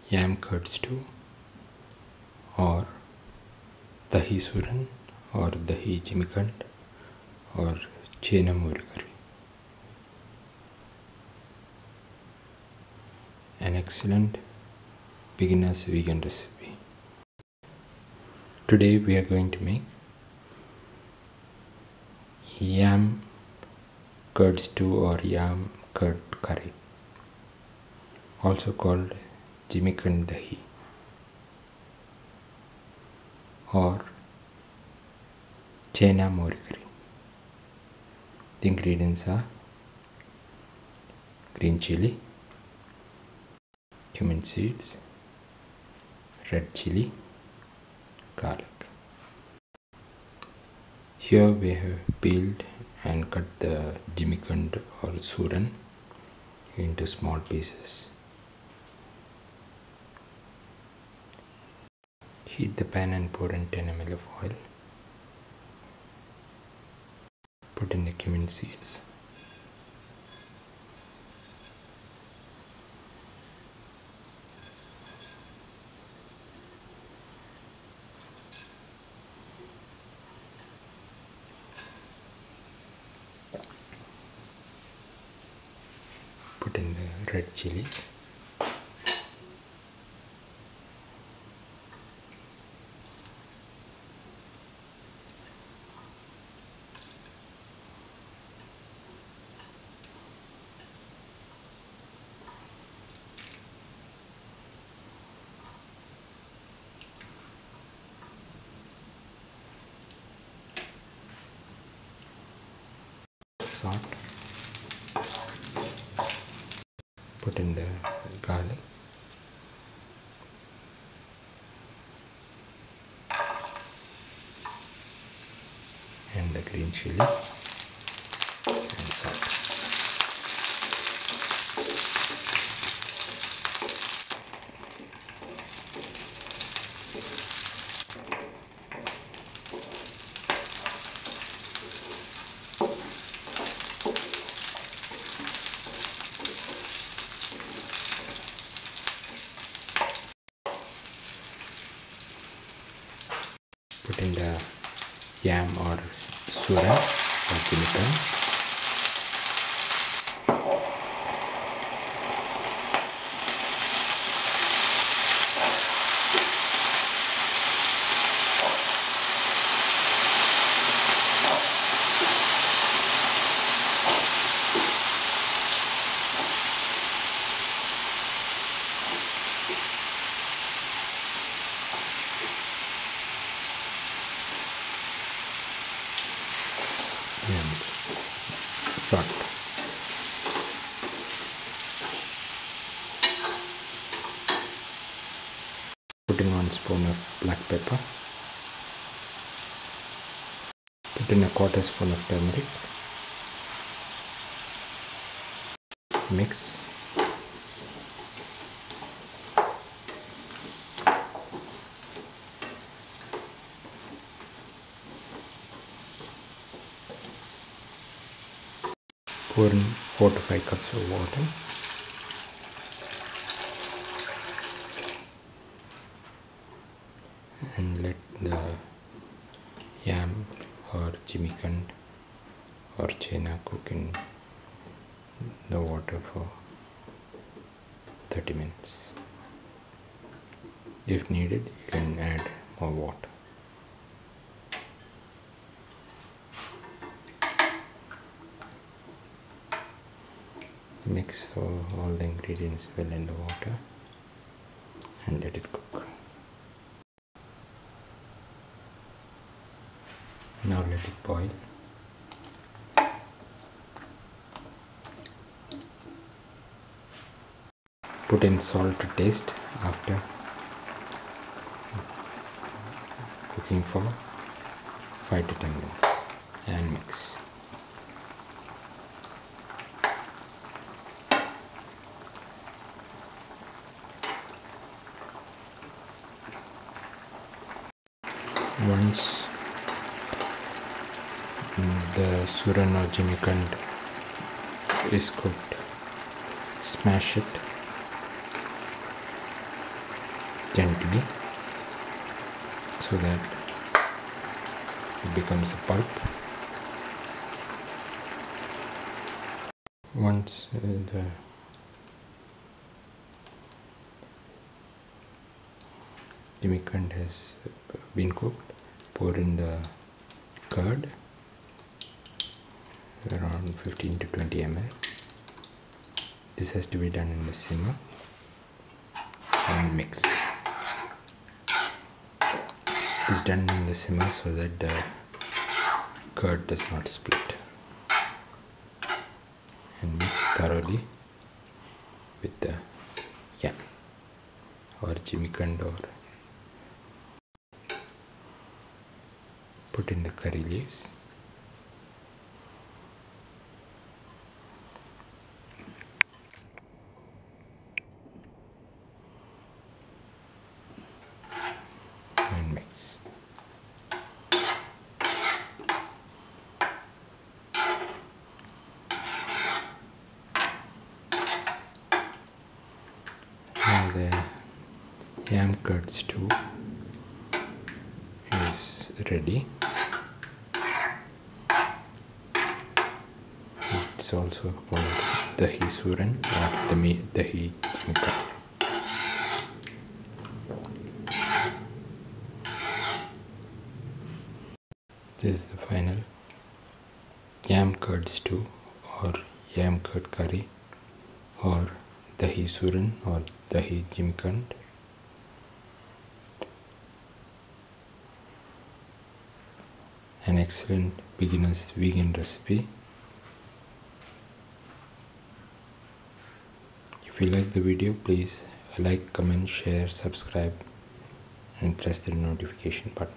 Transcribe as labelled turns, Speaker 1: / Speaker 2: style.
Speaker 1: yam curd stew, or Dahi Suran, or Dahi Jimikant, or Chena Muri curry. An excellent beginner's vegan recipe. Today we are going to make yam curd stew or yam curd curry, also called Jimikant Dahi or Chena Muri curry. The ingredients are green chilli, cumin seeds, red chilli, garlic. Here we have peeled and cut the jimikant or suran into small pieces. Heat the pan and pour in 10 ml of oil. Put in the cumin seeds. Put in the red chillies. Salt. Put in the garlic. And the green chili and salt. Put in the yam or suran or jimikant. And salt. Put in 1 spoon of black pepper. Put in a 1/4 spoon of turmeric. Mix. Pour in 4 to 5 cups of water. And let the yam or jimikant or chena cook in the water for 30 minutes. If needed, you can add more water. Mix all the ingredients well in the water and let it cook. Now let it boil. Put in salt to taste after cooking for 5 to 10 minutes and mix. Once the suran or jimikant is cooked, smash it gently so that it becomes a pulp. Once the jimikand has been cooked, pour in the curd, around 15 to 20 ml. This has to be done in the simmer and mix. It is done in the simmer so that the curd does not split, and mix thoroughly with the yam or jimikand, or put in the curry leaves. And mix. Now the yam curd stew is ready. It's also called Dahi Suran or Dahi Jimikand. This is the final yam curd stew or yam curd curry or Dahi Suran or Dahi Jimikand. An excellent beginner's vegan recipe. If you like the video, please like, comment, share, subscribe and press the notification button.